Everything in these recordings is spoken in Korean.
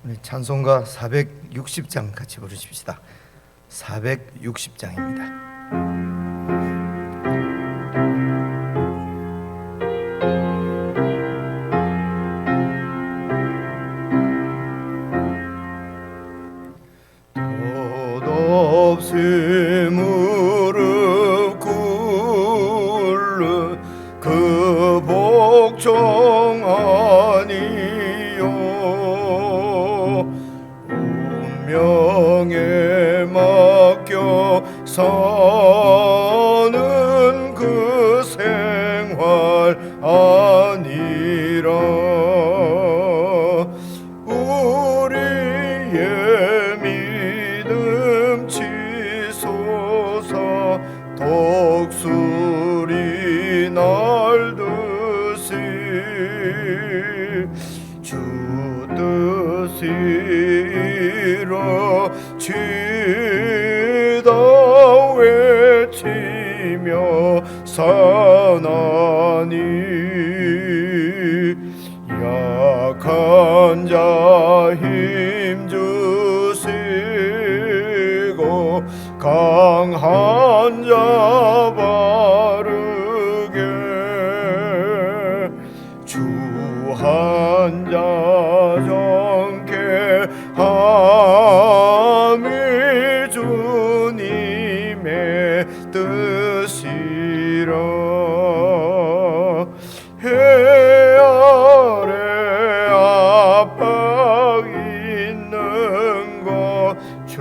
우리 찬송가 460장 같이 부르십시다. 460장입니다. 덧없이 무릎 꿇는 그 복종 아니요, 운명에 맡겨 사는 그 생활 아니라, 우리의 믿음 치솟아 독수리 날듯이 주 뜻이 이루어지다 외치며 사나니, 약한 자 힘주시고 강한 자 바르게 주한 자 정케 함이 주님의 뜻이라. 해 아래 압박 있는 것 주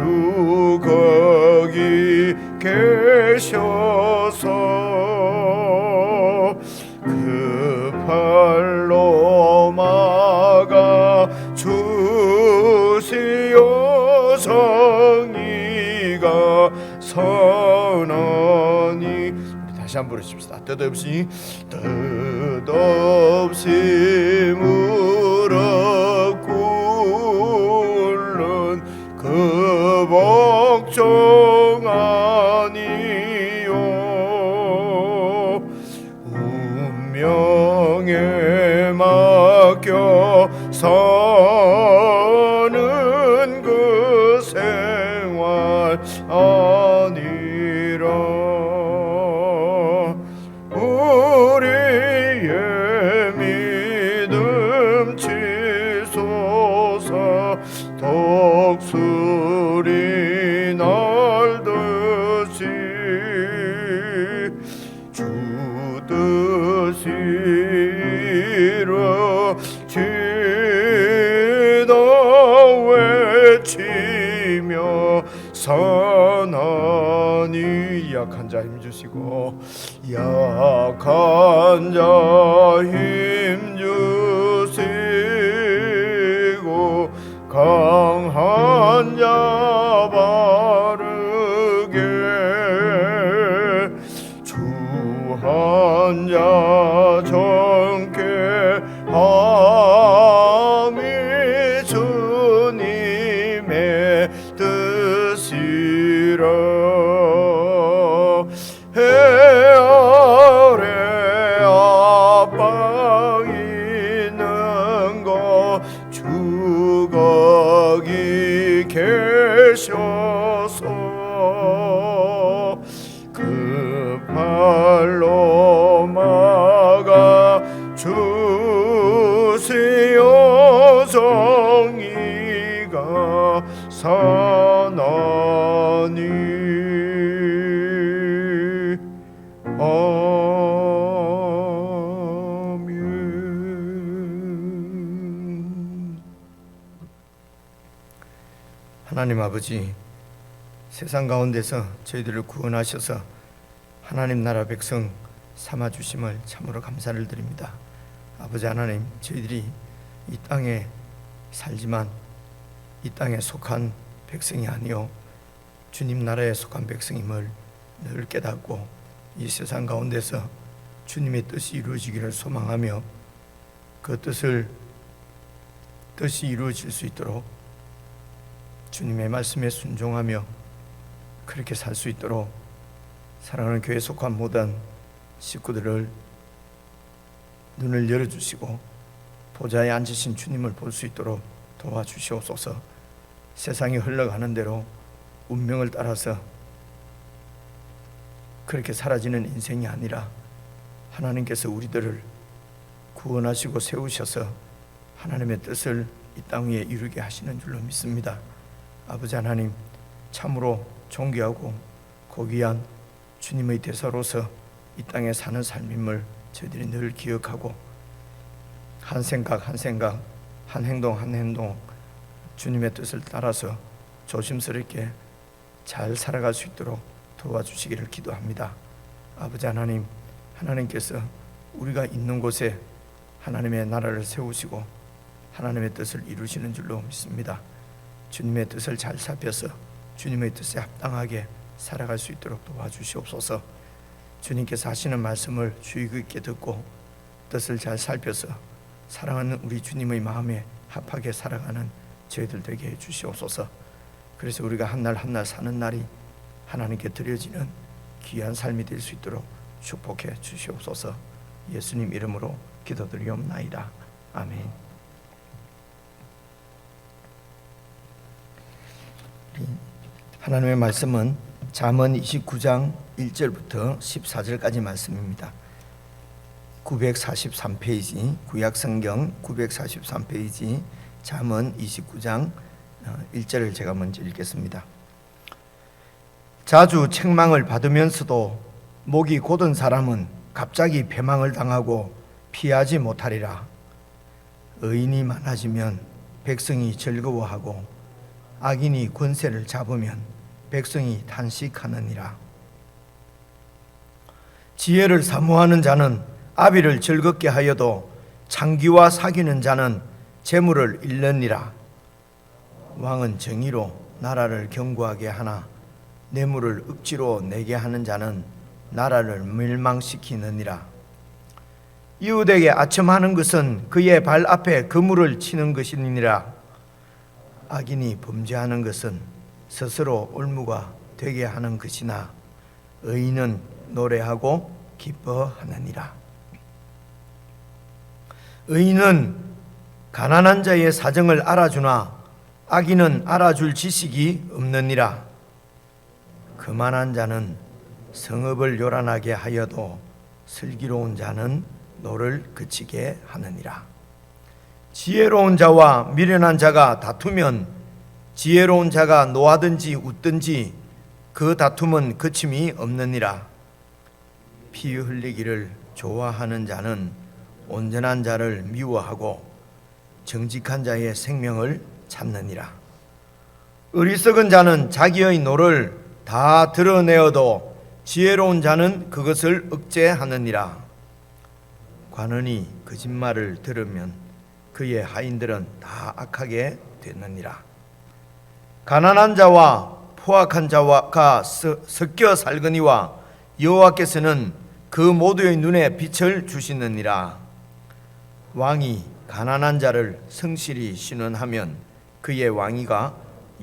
거기 계셔서 그 팔로 막아 주시어 정의가 선하니. 다시 한번 부르십시다. 뜻없이 무릎 꿇는 그 복종 아니요, 운명에 맡겨 사는 그 생활 아니라, 우리의 믿음 치솟아 독수리 날듯이 주 뜻이 이루어지다 외치며 사나니, 약한 자 힘주시고 약한 자 힘주시고 강한 자 바르게 주한 자 정케 함이 주님의 뜻이라. 해 아래 압박 있는 것 주 거기 계셔서 그 팔로 막아 주시어 정의가 사나니. 하나님 아버지, 세상 가운데서 저희들을 구원하셔서 하나님 나라 백성 삼아주심을 참으로 감사를 드립니다. 아버지 하나님, 저희들이 이 땅에 살지만 이 땅에 속한 백성이 아니요 주님 나라에 속한 백성임을 늘 깨닫고 이 세상 가운데서 주님의 뜻이 이루어지기를 소망하며 그 뜻이 이루어질 수 있도록 주님의 말씀에 순종하며 그렇게 살 수 있도록 사랑하는 교회에 속한 모든 식구들을 눈을 열어주시고 보좌에 앉으신 주님을 볼 수 있도록 도와주시옵소서. 세상이 흘러가는 대로 운명을 따라서 그렇게 사라지는 인생이 아니라 하나님께서 우리들을 구원하시고 세우셔서 하나님의 뜻을 이 땅 위에 이루게 하시는 줄로 믿습니다. 아버지 하나님, 참으로 존귀하고 고귀한 주님의 대사로서 이 땅에 사는 삶임을 저희들이 늘 기억하고 한 생각 한 생각, 한 행동 한 행동 주님의 뜻을 따라서 조심스럽게 잘 살아갈 수 있도록 도와주시기를 기도합니다. 아버지 하나님, 하나님께서 우리가 있는 곳에 하나님의 나라를 세우시고 하나님의 뜻을 이루시는 줄로 믿습니다. 주님의 뜻을 잘 살펴서 주님의 뜻에 합당하게 살아갈 수 있도록 도와주시옵소서. 주님께서 하시는 말씀을 주의 깊게 듣고 뜻을 잘 살펴서 사랑하는 우리 주님의 마음에 합하게 살아가는 저희들 되게 해주시옵소서. 그래서 우리가 한 날 한 날 사는 날이 하나님께 드려지는 귀한 삶이 될 수 있도록 축복해 주시옵소서. 예수님 이름으로 기도드리옵나이다. 아멘. 하나님의 말씀은 잠언 29장 1절부터 14절까지 말씀입니다. 943페이지, 구약성경 943페이지 잠언 29장 1절을 제가 먼저 읽겠습니다. 자주 책망을 받으면서도 목이 곧은 사람은 갑자기 패망을 당하고 피하지 못하리라. 의인이 많아지면 백성이 즐거워하고 악인이 권세를 잡으면 백성이 탄식하느니라. 지혜를 사모하는 자는 아비를 즐겁게 하여도 창기와 사귀는 자는 재물을 잃느니라. 왕은 정의로 나라를 견고하게 하나 뇌물을 억지로 내게 하는 자는 나라를 멸망시키느니라. 이웃에게 아첨하는 것은 그의 발 앞에 그물을 치는 것이니라. 악인이 범죄하는 것은 스스로 올무가 되게 하는 것이나 의인은 노래하고 기뻐하느니라. 의인은 가난한 자의 사정을 알아주나 악인은 알아줄 지식이 없느니라. 거만한 자는 성읍을 요란하게 하여도 슬기로운 자는 노를 그치게 하느니라. 지혜로운 자와 미련한 자가 다투면 지혜로운 자가 노하든지 웃든지 그 다툼은 그침이 없느니라. 피 흘리기를 좋아하는 자는 온전한 자를 미워하고 정직한 자의 생명을 찾느니라. 어리석은 자는 자기의 노를 다 드러내어도 지혜로운 자는 그것을 억제하느니라. 관원이 거짓말을 들으면 그의 하인들은 다 악하게 되느니라. 가난한 자와 포악한 자가 섞여 살거니와 여호와께서는 그 모두의 눈에 빛을 주시느니라. 왕이 가난한 자를 성실히 신원하면 그의 왕위가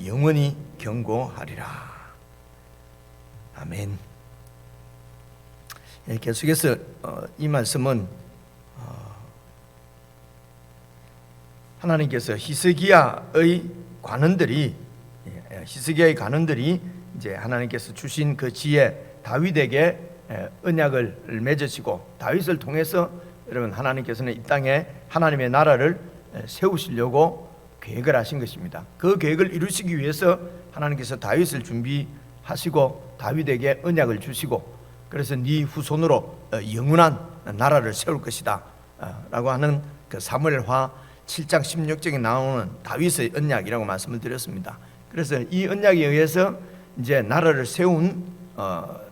영원히 견고하리라. 아멘. 계속해서 이 말씀은 하나님께서 히스기야의 관원들이 이제 하나님께서 주신 그 지혜 다윗에게 언약을 맺으시고 다윗을 통해서 여러분 하나님께서는 이 땅에 하나님의 나라를 세우시려고 계획을 하신 것입니다. 그 계획을 이루시기 위해서 하나님께서 다윗을 준비하시고 다윗에게 언약을 주시고 그래서 네 후손으로 영원한 나라를 세울 것이다 라고 하는 그 사무엘하 7장 16절에 나오는 다윗의 언약이라고 말씀을 드렸습니다. 그래서 이 언약에 의해서 이제 나라를 세운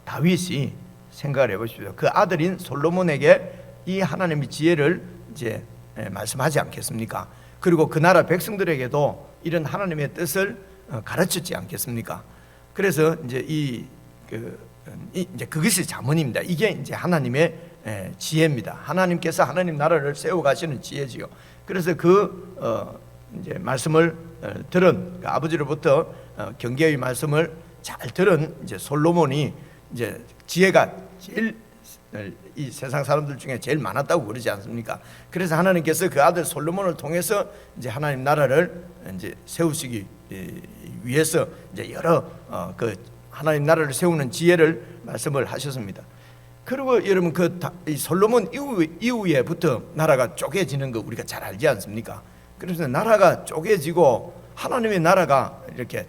다윗이 생각을 해보십시오. 그 아들인 솔로몬에게 이 하나님의 지혜를 이제 말씀하지 않겠습니까? 그리고 그 나라 백성들에게도 이런 하나님의 뜻을 가르쳤지 않겠습니까? 그래서 이제 이제 그것이 잠언입니다. 이게 이제 하나님의 지혜입니다. 하나님께서 하나님 나라를 세워 가시는 지혜지요. 그래서 이제 말씀을 들은 아버지로부터 경계의 말씀을 잘 들은 이제 솔로몬이 이제 지혜가 제일 이 세상 사람들 중에 제일 많았다고 그러지 않습니까? 그래서 하나님께서 그 아들 솔로몬을 통해서 이제 하나님 나라를 이제 세우시기 위해서 이제 여러 그 하나님 나라를 세우는 지혜를 말씀을 하셨습니다. 그리고 여러분 이 솔로몬 이후에부터 나라가 쪼개지는 거 우리가 잘 알지 않습니까? 그래서 나라가 쪼개지고 하나님의 나라가 이렇게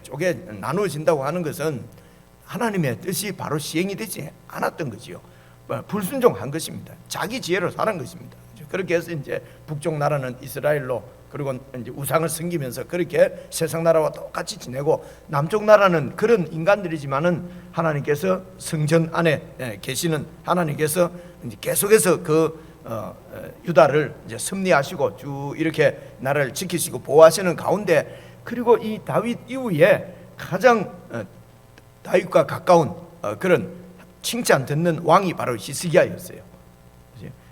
나누어진다고 하는 것은 하나님의 뜻이 바로 시행이 되지 않았던 거지요. 불순종한 것입니다. 자기 지혜로 사는 것입니다. 그렇게 해서 이제 북쪽 나라는 이스라엘로, 그리고 이제 우상을 섬기면서 그렇게 세상 나라와 똑같이 지내고, 남쪽 나라는 그런 인간들이지만은 하나님께서 성전 안에 계시는 하나님께서 이제 계속해서 그 유다를 이제 섭리하시고 쭉 이렇게 나라를 지키시고 보호하시는 가운데, 그리고 이 다윗 이후에 가장 다윗과 가까운 그런 칭찬 듣는 왕이 바로 히스기야였어요.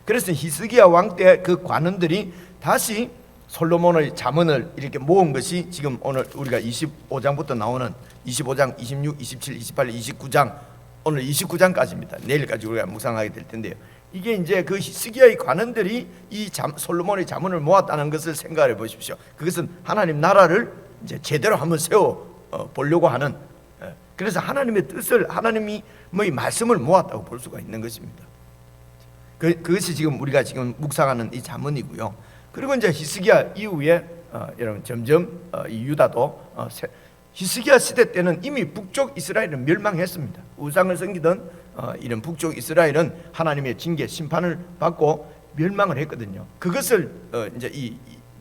그래서 히스기야 왕 때 그 관원들이 다시 솔로몬의 잠언을 이렇게 모은 것이 지금 오늘 우리가 25장부터 나오는 25장, 26, 27, 28, 29장, 오늘 29장까지입니다. 내일까지 우리가 묵상하게 될 텐데요. 이게 이제 그 히스기야의 관원들이 이 솔로몬의 잠언을 모았다는 것을 생각해 보십시오. 그것은 하나님 나라를 이제 제대로 한번 세워 보려고 하는, 그래서 하나님의 뜻을, 하나님의 말씀을 모았다고 볼 수가 있는 것입니다. 그것이 지금 우리가 지금 묵상하는 이 잠언이고요. 그리고 이제 히스기야 이후에 여러분 점점 이 유다도 히스기야 시대 때는 이미 북쪽 이스라엘은 멸망했습니다. 우상을 섬기던 이런 북쪽 이스라엘은 하나님의 징계 심판을 받고 멸망을 했거든요. 그것을 이제 이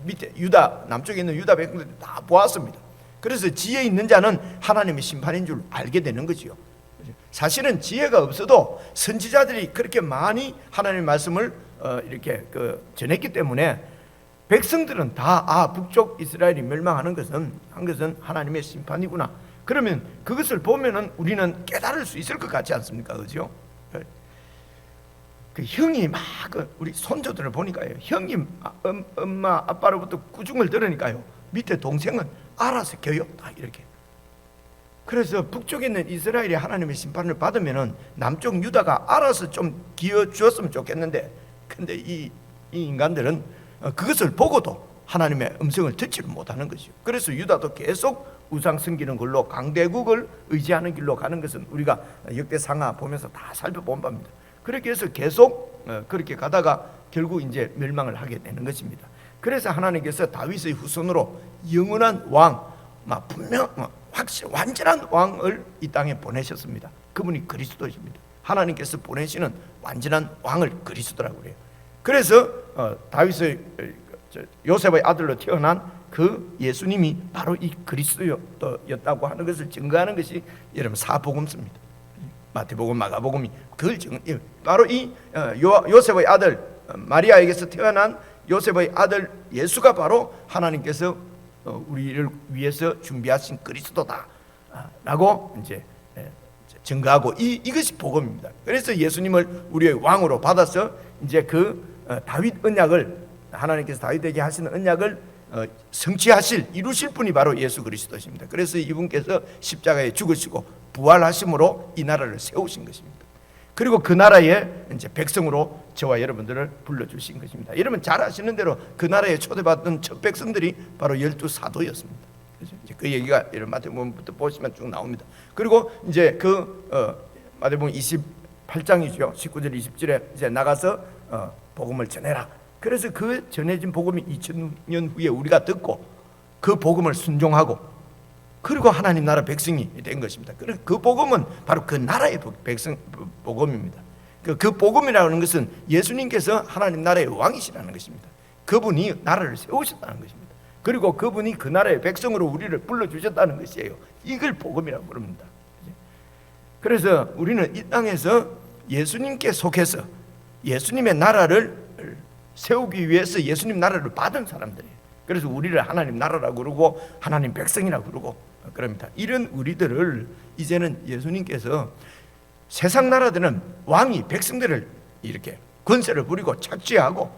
밑에 유다, 남쪽에 있는 유다 백성들이 다 보았습니다. 그래서 지혜 있는 자는 하나님의 심판인 줄 알게 되는 거지요. 사실은 지혜가 없어도 선지자들이 그렇게 많이 하나님의 말씀을 이렇게 전했기 때문에 백성들은 다 북쪽 이스라엘이 멸망하는 것은 하나님의 심판이구나. 그러면 그것을 보면은 우리는 깨달을 수 있을 것 같지 않습니까? 그죠? 그 형이 막 우리 손주들을 보니까요, 형이 엄마 아빠로부터 꾸중을 들으니까요, 밑에 동생은 알아서 겨요, 다 이렇게. 그래서 북쪽에 있는 이스라엘이 하나님의 심판을 받으면은 남쪽 유다가 알아서 좀 기어 주었으면 좋겠는데, 근데 이 인간들은 그것을 보고도 하나님의 음성을 듣지를 못하는 것이요. 그래서 유다도 계속 우상 섬기는 걸로, 강대국을 의지하는 길로 가는 것은 우리가 역대상하 보면서 다 살펴본 바입니다. 그렇게 해서 계속 그렇게 가다가 결국 이제 멸망을 하게 되는 것입니다. 그래서 하나님께서 다윗의 후손으로 영원한 왕, 분명 확실 완전한 왕을 이 땅에 보내셨습니다. 그분이 그리스도십니다. 하나님께서 보내시는 완전한 왕을 그리스도라고 그래요. 그래서 다윗의 요셉의 아들로 태어난 그 예수님이 바로 이 그리스도였다고 하는 것을 증거하는 것이 여러분 사복음서입니다. 마태복음, 마가복음이 그걸 바로 이 요셉의 아들 마리아에게서 태어난 요셉의 아들 예수가 바로 하나님께서 우리를 위해서 준비하신 그리스도다라고 이제 증거하고 이것이 복음입니다. 그래서 예수님을 우리의 왕으로 받아서 이제 그 다윗 언약을, 하나님께서 다윗에게 하시는 언약을 이루실 분이 바로 예수 그리스도십니다. 그래서 이분께서 십자가에 죽으시고 부활하심으로 이 나라를 세우신 것입니다. 그리고 그 나라의 이제 백성으로 저와 여러분들을 불러주신 것입니다. 여러분 잘 아시는 대로 그 나라에 초대받던 첫 백성들이 바로 12 사도였습니다. 그 얘기가 여러분 마태복음부터 보시면 쭉 나옵니다. 그리고 이제 마태복음 28장이죠. 19절 20절에 이제 나가서 복음을 전해라. 그래서 그 전해진 복음이 2000년 후에 우리가 듣고 그 복음을 순종하고, 그리고 하나님 나라 백성이 된 것입니다. 그 복음은 바로 그 나라의 복음입니다. 그 복음이라는 것은 예수님께서 하나님 나라의 왕이시라는 것입니다. 그분이 나라를 세우셨다는 것입니다. 그리고 그분이 그 나라의 백성으로 우리를 불러주셨다는 것이에요. 이걸 복음이라고 부릅니다. 그래서 우리는 이 땅에서 예수님께 속해서 예수님의 나라를 세우기 위해서 예수님 나라를 받은 사람들이에요. 그래서 우리를 하나님 나라라고 그러고 하나님 백성이라고 그러고 그럽니다. 이런 우리들을 이제는 예수님께서, 세상 나라들은 왕이 백성들을 이렇게 권세를 부리고 착취하고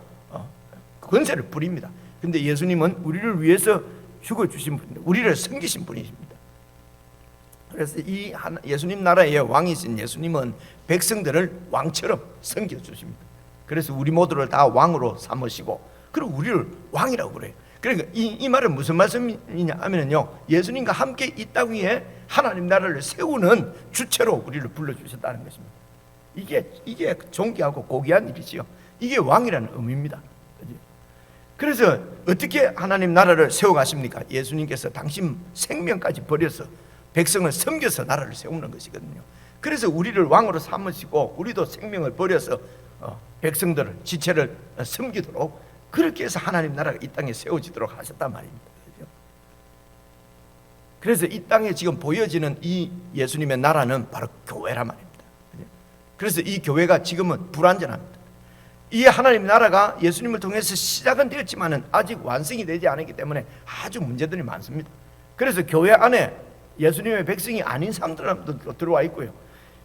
권세를 부립니다. 근데 예수님은 우리를 위해서 죽어주신 분, 우리를 섬기신 분이십니다. 그래서 예수님 나라의 왕이신 예수님은 백성들을 왕처럼 섬겨주십니다. 그래서 우리 모두를 다 왕으로 삼으시고, 그리고 우리를 왕이라고 그래요. 그러니까 이 말은 무슨 말씀이냐 하면요, 예수님과 함께 이 땅 위에 하나님 나라를 세우는 주체로 우리를 불러주셨다는 것입니다. 이게 존귀하고 고귀한 일이지요. 이게 왕이라는 의미입니다. 그래서 어떻게 하나님 나라를 세워가십니까? 예수님께서 당신 생명까지 버려서 백성을 섬겨서 나라를 세우는 것이거든요. 그래서 우리를 왕으로 삼으시고, 우리도 생명을 버려서 백성들을, 지체를 섬기도록, 그렇게 해서 하나님 나라가 이 땅에 세워지도록 하셨단 말입니다. 그래서 이 땅에 지금 보여지는 이 예수님의 나라는 바로 교회란 말입니다. 그래서 이 교회가 지금은 불완전합니다. 이 하나님 나라가 예수님을 통해서 시작은 되었지만 아직 완성이 되지 않았기 때문에 아주 문제들이 많습니다. 그래서 교회 안에 예수님의 백성이 아닌 사람들도 들어와 있고요,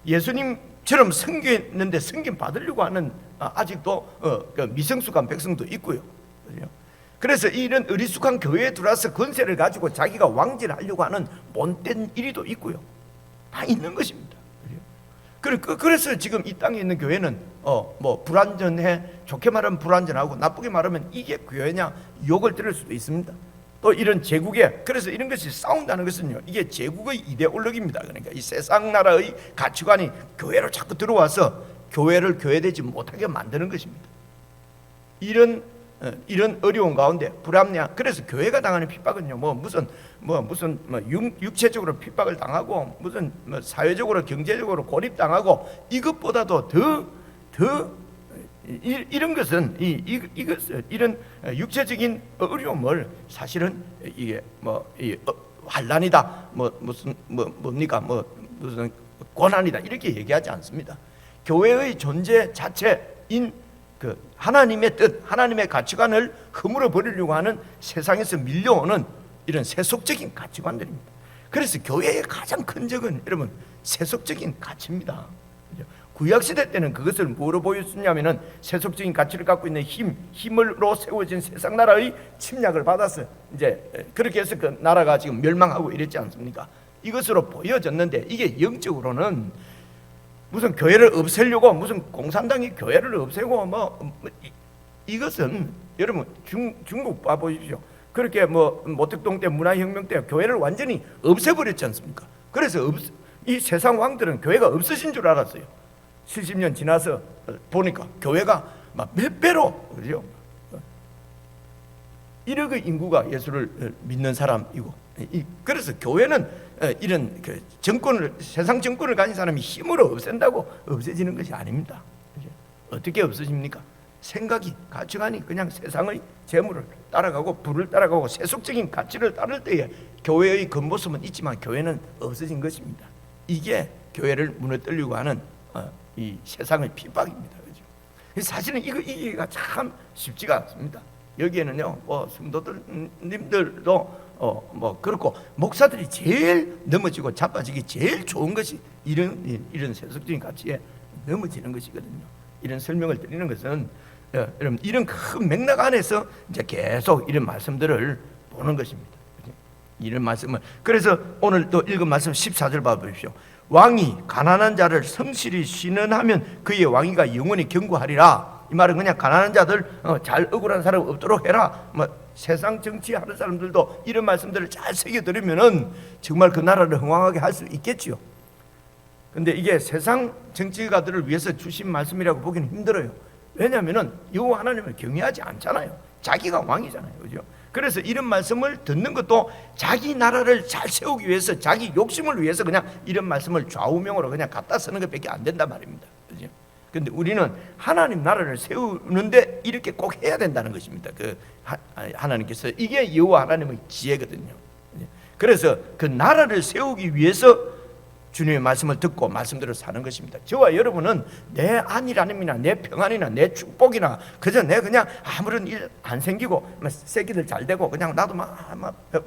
예수님처럼 섬겼는데 섬김 받으려고 하는 아직도 미성숙한 백성도 있고요. 그래서 이런 어리숙한 교회에 들어와서 권세를 가지고 자기가 왕질하려고 하는 못된 이리도 있고요. 다 있는 것입니다. 그래서 지금 이 땅에 있는 교회는 불완전해, 좋게 말하면 불완전하고 나쁘게 말하면 이게 교회냐 욕을 들을 수도 있습니다. 또 이런 제국에, 그래서 이런 것이 싸운다는 것은요, 이게 제국의 이데올로기입니다. 그러니까 이 세상 나라의 가치관이 교회로 자꾸 들어와서 교회를 교회되지 못하게 만드는 것입니다. 이런 어려운 가운데 불합리한, 그래서 교회가 당하는 핍박은요, 무슨 육체적으로 핍박을 당하고, 무슨 사회적으로 경제적으로 고립당하고, 이것보다도 더 이런 것은 이런 육체적인 어려움을 사실은 이게 환난이다, 무슨 고난이다 이렇게 얘기하지 않습니다. 교회의 존재 자체인 그 하나님의 뜻, 하나님의 가치관을 허물어 버리려고 하는 세상에서 밀려오는 이런 세속적인 가치관들입니다. 그래서 교회의 가장 큰 적은 여러분 세속적인 가치입니다. 구약시대 때는 그것을 뭐로 보여주냐면은 세속적인 가치를 갖고 있는 힘으로 세워진 세상 나라의 침략을 받아서 이제 그렇게 해서 그 나라가 지금 멸망하고 이랬지 않습니까? 이것으로 보여졌는데, 이게 영적으로는 무슨 교회를 없애려고, 무슨 공산당이 교회를 없애고 이것은 여러분 중국 봐보십시오. 그렇게 모택동 때 문화혁명 때 교회를 완전히 없애버렸지 않습니까? 그래서 이 세상 왕들은 교회가 없어진 줄 알았어요. 70년 지나서 보니까 교회가 막 몇 배로, 그죠? 1억의 인구가 예수를 믿는 사람이고, 그래서 교회는 이런 세상 정권을 가진 사람이 힘으로 없앤다고 없어지는 것이 아닙니다. 어떻게 없어집니까? 생각이, 가치관이 그냥 세상의 재물을 따라가고 부를 따라가고 세속적인 가치를 따를 때에 교회의 겉모습은 있지만 교회는 없어진 것입니다. 이게 교회를 무너뜨리려고 하는 이 세상의 핍박입니다. 그죠? 사실은 이기가 참 쉽지가 않습니다. 여기에는요, 성도님들도 그렇고, 목사들이 제일 넘어지고 자빠지기 제일 좋은 것이 이런 세속적인 가치에 넘어지는 것이거든요. 이런 설명을 드리는 것은 여러분 이런 큰 맥락 안에서 이제 계속 이런 말씀들을 보는 것입니다. 이런 말씀을, 그래서 오늘 또 읽은 말씀 14절 봐보십시오. 왕이 가난한 자를 성실히 신원하면 그의 왕위가 영원히 견고하리라. 이 말은 그냥 가난한 자들, 잘 억울한 사람 없도록 해라, 세상 정치하는 사람들도 이런 말씀들을 잘 새겨들으면은 정말 그 나라를 흥왕하게 할 수 있겠지요. 근데 이게 세상 정치가들을 위해서 주신 말씀이라고 보기는 힘들어요. 왜냐하면은 여호와 하나님을 경외하지 않잖아요. 자기가 왕이잖아요, 그죠? 그래서 이런 말씀을 듣는 것도 자기 나라를 잘 세우기 위해서, 자기 욕심을 위해서 그냥 이런 말씀을 좌우명으로 그냥 갖다 쓰는 것밖에 안 된단 말입니다, 그죠? 근데 우리는 하나님 나라를 세우는데 이렇게 꼭 해야 된다는 것입니다. 하나님께서, 이게 여호와 하나님의 지혜거든요. 그래서 그 나라를 세우기 위해서 주님의 말씀을 듣고 말씀대로 사는 것입니다. 저와 여러분은 내 안일함이나 내 평안이나 내 축복이나 그저 내 그냥 아무런 일 안 생기고 새끼들 잘 되고 그냥 나도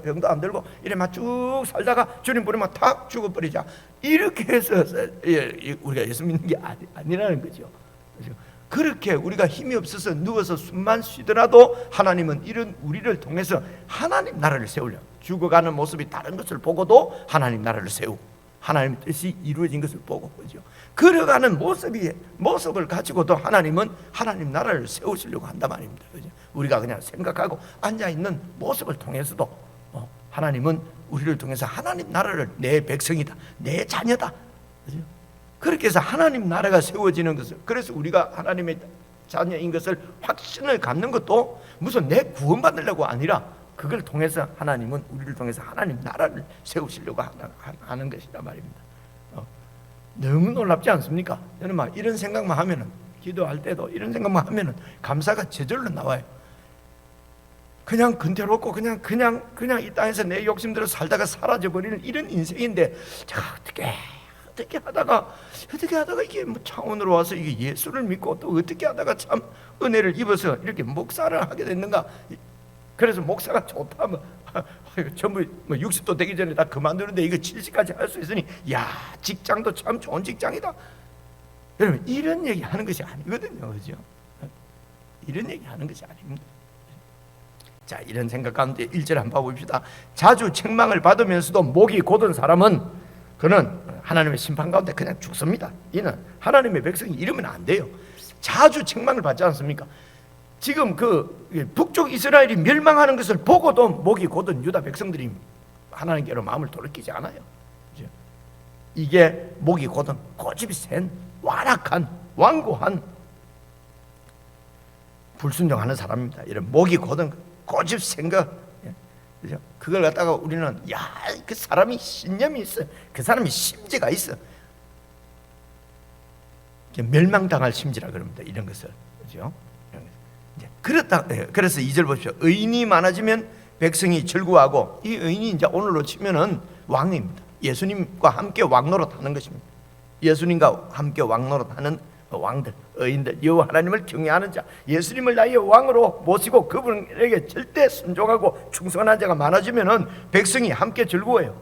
병도 안 들고 이래 쭉 살다가 주님 부르면 탁 죽어버리자, 이렇게 해서 우리가 예수 믿는 게 아니라는 거죠. 그렇게 우리가 힘이 없어서 누워서 숨만 쉬더라도 하나님은 이런 우리를 통해서 하나님 나라를 세우려, 죽어가는 모습이 다른 것을 보고도 하나님 나라를 세우고, 하나님의 뜻이 이루어진 것을 보고, 그죠? 걸어가는 모습을 가지고도 하나님은 하나님 나라를 세우시려고 한단 말입니다, 그죠? 우리가 그냥 생각하고 앉아있는 모습을 통해서도 하나님은 우리를 통해서 하나님 나라를, 내 백성이다, 내 자녀다, 그죠? 그렇게 해서 하나님 나라가 세워지는 것을, 그래서 우리가 하나님의 자녀인 것을 확신을 갖는 것도 무슨 내 구원받으려고 아니라 그걸 통해서 하나님은 우리를 통해서 하나님 나라를 세우시려고 하는 것이란 말입니다. 너무 놀랍지 않습니까? 저는 막 이런 생각만 하면은, 기도할 때도 이런 생각만 하면은 감사가 저절로 나와요. 그냥 근태롭고 그냥 이 땅에서 내 욕심대로 살다가 사라져버리는 이런 인생인데, 자, 어떻게 하다가 이게 뭐 창원으로 와서 이게 예수를 믿고 또 어떻게 하다가 참 은혜를 입어서 이렇게 목사를 하게 됐는가? 그래서 목사가 좋다, 전부 60도 되기 전에 다 그만두는데 이거 70까지 할 수 있으니, 야, 직장도 참 좋은 직장이다. 여러분, 이런 얘기 하는 것이 아니거든요, 그죠? 이런 얘기 하는 것이 아닙니다. 자, 이런 생각 가운데 1절 한번 봐봅시다. 자주 책망을 받으면서도 목이 곧은 사람은 그는 하나님의 심판 가운데 그냥 죽습니다. 이는 하나님의 백성이 이러면 안 돼요. 자주 책망을 받지 않습니까? 지금 그 북쪽 이스라엘이 멸망하는 것을 보고도 목이 곧은 유다 백성들이 하나님께로 마음을 돌이키지 않아요. 이게 목이 곧은 고집이 센, 완악한, 완고한, 불순종하는 사람입니다. 이런 목이 곧은 고집 센 거, 그걸 갖다가 우리는, 야, 그 사람이 신념이 있어, 그 사람이 심지가 있어, 멸망당할 심지라 그럽니다. 이런 것을, 그죠? 그래서 2절 보십시오. 의인이 많아지면 백성이 즐거워하고, 이 의인이 이제 오늘로 치면은 왕입니다. 예수님과 함께 왕노릇하는 것입니다. 예수님과 함께 왕노릇하는 왕들, 의인들, 여호와 하나님을 경외하는 자, 예수님을 나의 왕으로 모시고 그분에게 절대 순종하고 충성한 자가 많아지면은 백성이 함께 즐거워요.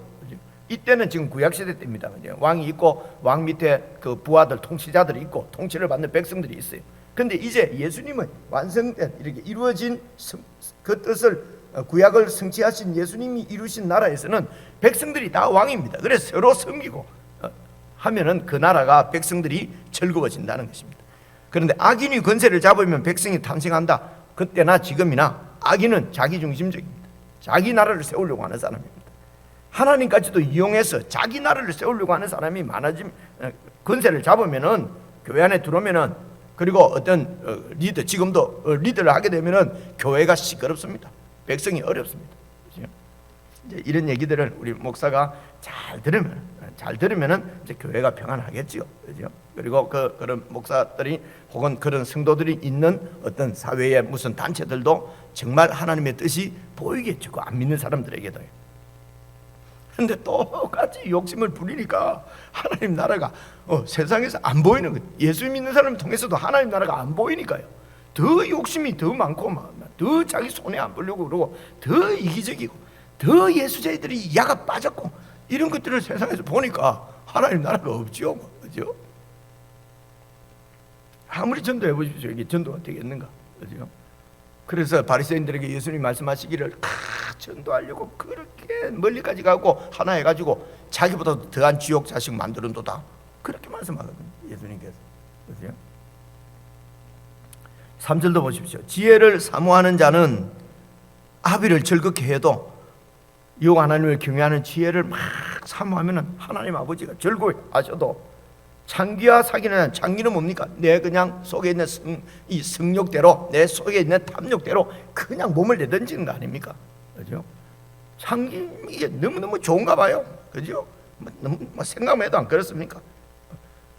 이때는 지금 구약시대 때입니다. 왕이 있고 왕 밑에 그 부하들, 통치자들이 있고 통치를 받는 백성들이 있어요. 근데 이제 예수님은 완성된, 이렇게 이루어진 그 뜻을, 구약을 성취하신 예수님이 이루신 나라에서는 백성들이 다 왕입니다. 그래서 서로 섬기고 하면은 그 나라가, 백성들이 즐거워진다는 것입니다. 그런데 악인이 권세를 잡으면 백성이 탄생한다. 그때나 지금이나 악인은 자기중심적입니다. 자기 나라를 세우려고 하는 사람입니다. 하나님까지도 이용해서 자기 나라를 세우려고 하는 사람이 많아지면, 권세를 잡으면은, 교회 안에 들어오면은, 그리고 어떤 리더, 지금도 리더를 하게 되면은 교회가 시끄럽습니다. 백성이 어렵습니다. 이제 이런 얘기들을 우리 목사가 잘 들으면은 이제 교회가 평안하겠지요, 그죠? 그리고 그런 목사들이 혹은 그런 성도들이 있는 어떤 사회의 무슨 단체들도 정말 하나님의 뜻이 보이겠죠, 그 안 믿는 사람들에게도. 근데 똑같이 욕심을 부리니까 하나님 나라가 세상에서 안 보이는 거예요. 예수 믿는 사람을 통해서도 하나님 나라가 안 보이니까요. 더 욕심이 더 많고, 더 자기 손에 안 보려고 그러고, 더 이기적이고, 더 예수자들이 야가 빠졌고, 이런 것들을 세상에서 보니까 하나님 나라가 없죠, 그죠? 아무리 전도해 보십시오, 이게 전도가 되겠는가, 그죠? 그래서 바리새인들에게 예수님 말씀하시기를, 전도하려고 그렇게 멀리까지 가고 하나 해가지고 자기보다 더한 지옥 자식 만드는도다, 그렇게 말씀하거든요, 예수님께서. 그죠? 3절도 보십시오. 지혜를 사모하는 자는 아비를 즐겁게 해도, 여호와 하나님을 경외하는 지혜를 막 사모하면은 하나님 아버지가 즐거워하셔도, 창기와 사기는, 창기는 뭡니까? 내 그냥 속에 있는 이 성욕대로, 내 속에 있는 탐욕대로 그냥 몸을 내던지는 거 아닙니까? 그죠? 창기, 이게 너무너무 좋은가 봐요, 그죠? 너무 생각만 해도 안 그렇습니까?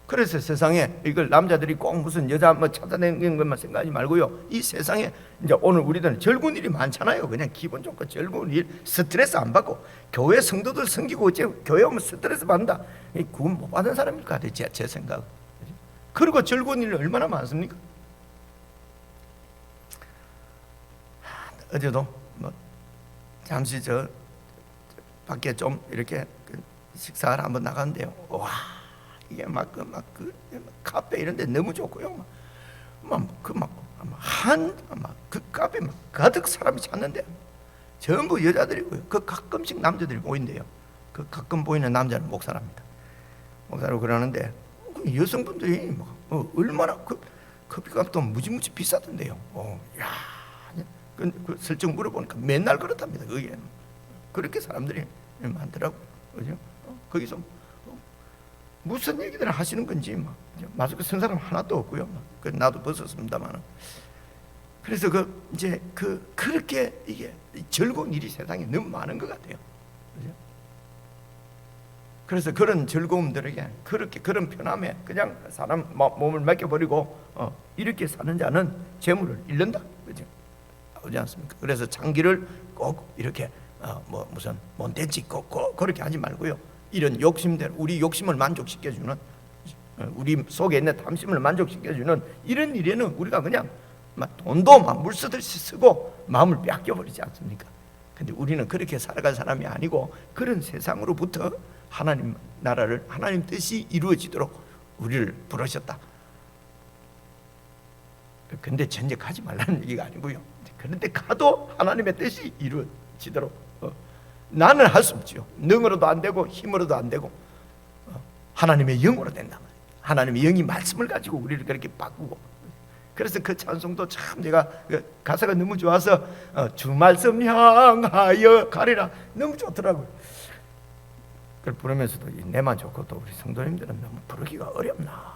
그래서 세상에 이걸 남자들이 꼭 무슨 여자 찾아내는 것만 생각하지 말고요, 이 세상에 이제 오늘 우리들은 즐거운 일이 많잖아요. 그냥 기분 좋고 즐거운 일, 스트레스 안 받고, 교회 성도들 섬기고 어째 교회 오면 스트레스 받는다, 구원 못 받은 사람일까 제 생각. 그리고 즐거운 일 얼마나 많습니까? 어제도 잠시 저 밖에 좀 이렇게 식사를 한번 나갔는데요. 와, 이게 그 카페 이런 데 너무 좋고요. 그 카페 가득 사람이 찾는데 전부 여자들이고요. 그 가끔씩 남자들이 보인대요. 그 가끔 보이는 남자는 목사랍니다. 목사로 그러는데 여성분들이 얼마나 커피값도 무지무지 비싸던데요. 야, 그 슬쩍 물어보니까 맨날 그렇답니다. 거기에는 그렇게 사람들이 많더라고. 그죠? 거기서 무슨 얘기들을 하시는 건지 마스크 쓴 사람 하나도 없고요. 나도 벗었습니다만. 그래서 그렇게 이게 즐거운 일이 세상에 너무 많은 것 같아요. 그죠? 그래서 그런 즐거움들에게 그런 편함에 그냥 사람 몸을 맡겨버리고 이렇게 사는 자는 재물을 잃는다. 그죠? 나오지 않습니까? 그래서 장기를 꼭 이렇게 무슨 몬텐치 꼭 그렇게 하지 말고요. 이런 욕심대로 우리 욕심을 만족시켜주는, 우리 속에 있는 탐심을 만족시켜주는 이런 일에는 우리가 그냥 돈도 물쓰듯이 쓰고 마음을 빼앗겨버리지 않습니까? 근데 우리는 그렇게 살아갈 사람이 아니고 그런 세상으로부터 하나님 나라를, 하나님 뜻이 이루어지도록 우리를 부르셨다. 근데 전쟁하지 말라는 얘기가 아니고요. 그런데 가도 하나님의 뜻이 이루어지도록 나는 할 수 없지요. 능으로도 안 되고 힘으로도 안 되고 하나님의 영으로 된다. 하나님의 영이 말씀을 가지고 우리를 그렇게 바꾸고. 그래서 그 찬송도 참 제가 가사가 너무 좋아서 주 말씀 향하여 가리라 너무 좋더라고요. 그걸 부르면서도 내만 좋고 또 우리 성도님들은 너무 부르기가 어렵나.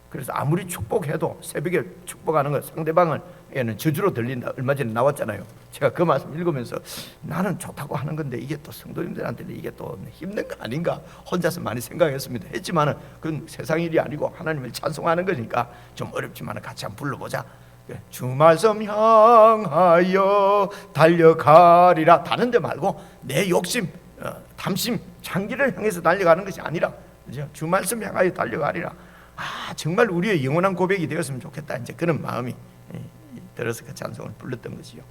그래서 아무리 축복해도 새벽에 축복하는 거 상대방에는 저주로 들린다. 얼마 전에 나왔잖아요. 제가 그 말씀 읽으면서 나는 좋다고 하는 건데 이게 또 성도님들한테는 이게 또 힘든 거 아닌가 혼자서 많이 생각했습니다. 했지만은 그건 세상 일이 아니고 하나님을 찬송하는 거니까 좀 어렵지만은 같이 한번 불러보자. 주 말씀 향하여 달려가리라. 다른 데 말고 내 욕심, 탐심, 장기를 향해서 달려가는 것이 아니라, 그죠? 주 말씀 향하여 달려가리라. 정말 우리의 영원한 고백이 되었으면 좋겠다. 이제 그런 마음이 들어서 그 찬송을 불렀던 것이요.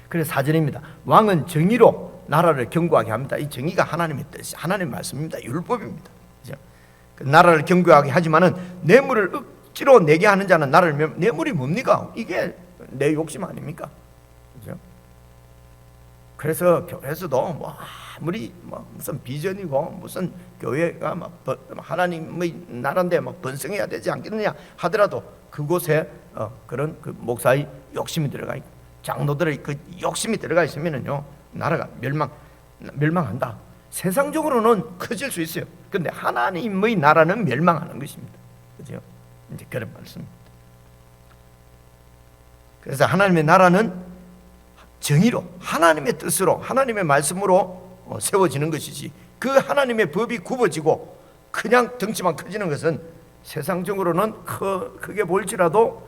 그래서 4절입니다. 왕은 정의로 나라를 견고하게 합니다. 이 정의가 하나님의 뜻이, 하나님의 말씀입니다. 율법입니다. 그죠? 그 나라를 견고하게 하지만은 뇌물을 억지로 내게 하는 자는 나라를 뇌물이 뭡니까? 이게 내 욕심 아닙니까? 그죠? 그래서 교회에서도 아무리 무슨 비전이고 무슨 교회가 하나님의 나라인데 번성해야 되지 않겠느냐 하더라도 그곳에 그런 그 목사의 욕심이 들어가 있고 장로들의 그 욕심이 들어가 있으면은요 나라가 멸망한다. 세상적으로는 커질 수 있어요. 그런데 하나님의 나라는 멸망하는 것입니다. 그죠? 이제 그런 말씀입니다. 그래서 하나님의 나라는 정의로 하나님의 뜻으로 하나님의 말씀으로 세워지는 것이지, 그 하나님의 법이 굽어지고 그냥 덩치만 커지는 것은 세상적으로는 크게 보일지라도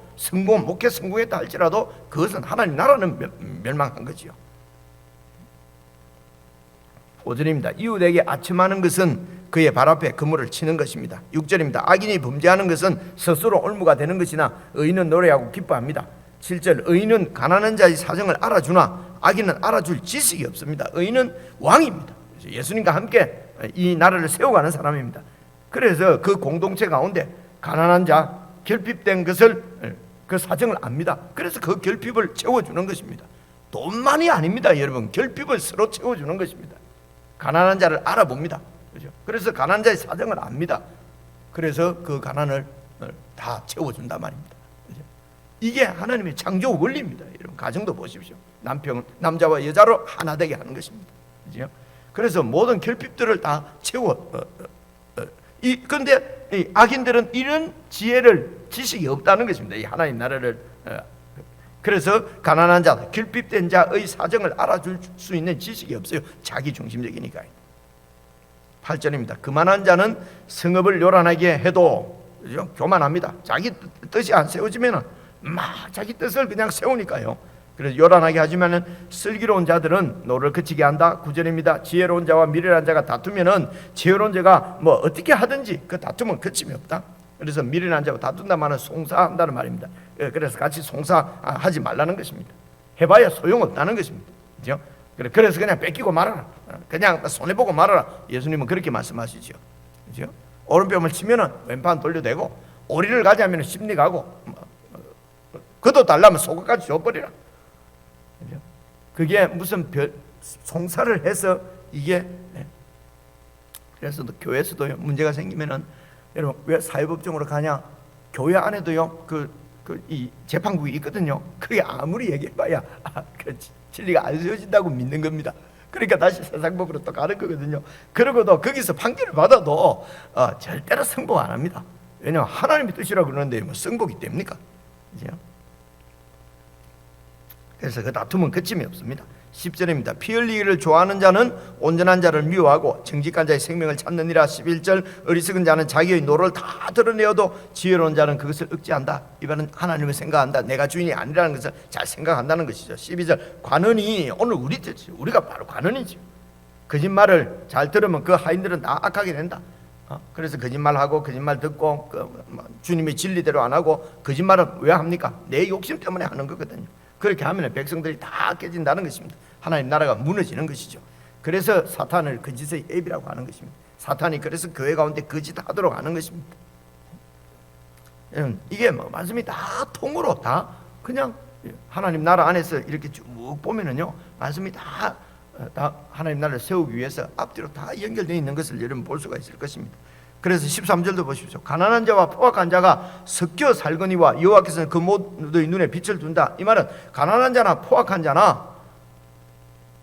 목회 성공했다 할지라도 그것은 하나님 나라는 멸망한 거지요. 5절입니다. 이웃에게 아첨하는 것은 그의 발 앞에 그물을 치는 것입니다. 6절입니다. 악인이 범죄하는 것은 스스로 올무가 되는 것이나 의인은 노래하고 기뻐합니다. 7절. 의인은 가난한 자의 사정을 알아주나 악인은 알아줄 지식이 없습니다. 의인은 왕입니다. 예수님과 함께 이 나라를 세워가는 사람입니다. 그래서 그 공동체 가운데 가난한 자, 결핍된 것을 그 사정을 압니다. 그래서 그 결핍을 채워주는 것입니다. 돈만이 아닙니다, 여러분. 결핍을 서로 채워주는 것입니다. 가난한 자를 알아봅니다. 그죠? 그래서 가난한 자의 사정을 압니다. 그래서 그 가난을 다 채워준단 말입니다. 이게 하나님의 창조 원리입니다. 여러분 가정도 보십시오. 남자와 여자로 하나 되게 하는 것입니다. 그죠? 그래서 모든 결핍들을 다 채워. 그런데 이 악인들은 이런 지식이 없다는 것입니다. 이 하나님 나라를. 그래서 가난한 자, 결핍된 자의 사정을 알아줄 수 있는 지식이 없어요. 자기 중심적이니까. 8절입니다. 그만한 자는 성읍을 요란하게 해도, 그죠? 교만합니다. 자기 뜻이 안 세워지면은 자기 뜻을 그냥 세우니까요. 그래서 요란하게 하지만은 슬기로운 자들은 노를 그치게 한다. 9절입니다. 지혜로운 자와 미련한 자가 다투면은 지혜로운 자가 어떻게 하든지 그 다툼은 그침이 없다. 그래서 미련한 자와 다툰다마는 송사한다는 말입니다. 그래서 같이 송사하지 말라는 것입니다. 해봐야 소용없다는 것입니다. 그죠? 그래서 그냥 뺏기고 말아라. 그냥 손해보고 말아라. 예수님은 그렇게 말씀하시죠. 그죠? 오른뼘을 치면은 왼판 돌려대고, 오리를 가자면 심리 가고, 그도 달라면 속옷까지 줘버리라. 그게 무슨 송사를 해서 이게 그래서 교회에서도요, 문제가 생기면은 여러분 왜 사회법정으로 가냐? 교회 안에도요 이 재판국이 있거든요. 그게 아무리 얘기해봐야 그 진리가 안 세워진다고 믿는 겁니다. 그러니까 다시 세상법으로 또 가는 거거든요. 그러고도 거기서 판결을 받아도 절대로 승복 안 합니다. 왜냐하면 하나님의 뜻이라고 그러는데 뭐 승복이 됩니까? 그죠? 그래서 그 다툼은 그침이 없습니다. 10절입니다. 피 흘리기를 좋아하는 자는 온전한 자를 미워하고 정직한 자의 생명을 찾느니라. 11절 어리석은 자는 자기의 노를 다 드러내어도 지혜로운 자는 그것을 억제한다. 이 말은 하나님을 생각한다. 내가 주인이 아니라는 것을 잘 생각한다는 것이죠. 12절 관원이 오늘 우리 뜻이죠. 우리가 바로 관원이죠. 거짓말을 잘 들으면 그 하인들은 다 악하게 된다. 그래서 거짓말하고 거짓말 듣고 주님의 진리대로 안 하고 거짓말은 왜 합니까? 내 욕심 때문에 하는 거거든요. 그렇게 하면 백성들이 다 깨진다는 것입니다. 하나님 나라가 무너지는 것이죠. 그래서 사탄을 거짓의 앱이라고 하는 것입니다. 사탄이 그래서 교회 가운데 거짓하도록 하는 것입니다. 이게 말씀이 다 통으로 다 그냥 하나님 나라 안에서 이렇게 쭉 보면은요, 말씀이 다 하나님 나라를 세우기 위해서 앞뒤로 다 연결되어 있는 것을 여러분 볼 수가 있을 것입니다. 그래서 13절도 보십시오. 가난한 자와 포악한 자가 섞여 살거니와 여호와께서는 그 모두의 눈에 빛을 둔다. 이 말은 가난한 자나 포악한 자나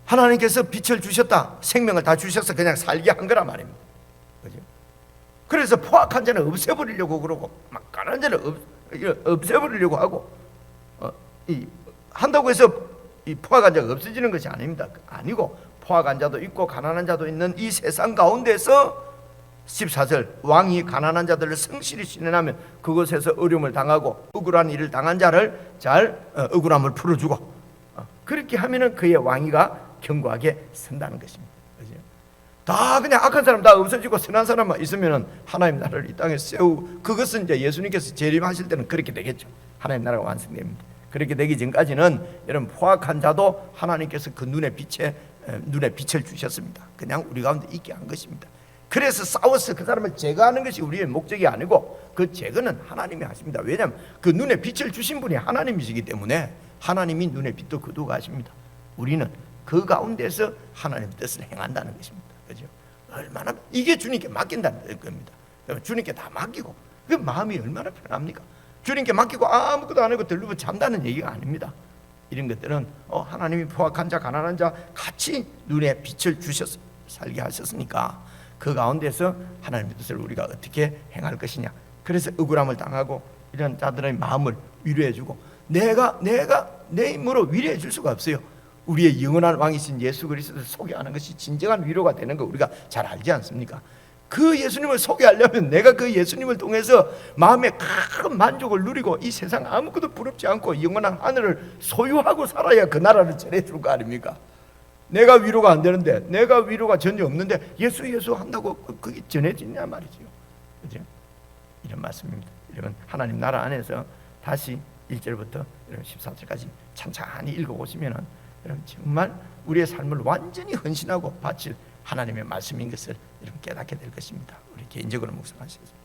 하나님께서 빛을 주셨다, 생명을 다 주셔서 그냥 살게 한 거란 말입니다. 그죠? 그래서 포악한 자는 없애버리려고 그러고 막 가난한 자는 없애버리려고 하고 한다고 해서 이 포악한 자가 없어지는 것이 아닙니다. 아니고 포악한 자도 있고 가난한 자도 있는 이 세상 가운데서 14절 왕이 가난한 자들을 성실히 신뢰하면 그곳에서 어려움을 당하고 억울한 일을 당한 자를 잘 억울함을 풀어주고 그렇게 하면은 그의 왕위가 견고하게 선다는 것입니다. 그죠? 다 그냥 악한 사람 다 없어지고 선한 사람만 있으면은 하나님 나라를 이 땅에 그것은 이제 예수님께서 재림하실 때는 그렇게 되겠죠. 하나님 나라가 완성됩니다. 그렇게 되기 전까지는 여러분 포악한 자도 하나님께서 그 눈에 빛을 주셨습니다. 그냥 우리 가운데 있게 한 것입니다. 그래서 싸워서 그 사람을 제거하는 것이 우리의 목적이 아니고 그 제거는 하나님이 하십니다. 왜냐하면 그 눈에 빛을 주신 분이 하나님이시기 때문에 하나님이 눈에 빛도 거두어 가십니다. 우리는 그 가운데서 하나님의 뜻을 행한다는 것입니다. 그죠? 얼마나 이게 주님께 맡긴다는 겁니다. 주님께 다 맡기고 그 마음이 얼마나 편합니까? 주님께 맡기고 아무것도 안 하고 들르고 잔다는 얘기가 아닙니다. 이런 것들은 하나님이 포악한 자 가난한 자 같이 눈에 빛을 주셔서 살게 하셨으니까 그 가운데서 하나님의 뜻을 우리가 어떻게 행할 것이냐. 그래서 억울함을 당하고 이런 자들의 마음을 위로해주고 내가 내 힘으로 위로해 줄 수가 없어요. 우리의 영원한 왕이신 예수 그리스도를 소개하는 것이 진정한 위로가 되는 거 우리가 잘 알지 않습니까? 그 예수님을 소개하려면 내가 그 예수님을 통해서 마음의 큰 만족을 누리고 이 세상 아무것도 부럽지 않고 영원한 하늘을 소유하고 살아야 그 나라를 전해줄 거 아닙니까? 내가 위로가 안 되는데, 내가 위로가 전혀 없는데 예수 한다고 그게 전해지냐 말이죠. 그죠? 이런 말씀입니다. 여러분 하나님 나라 안에서 다시 1절부터 14절까지 찬찬히 읽어보시면 여러분 정말 우리의 삶을 완전히 헌신하고 바칠 하나님의 말씀인 것을 여러분 깨닫게 될 것입니다. 우리 개인적으로 묵상하시겠습니다.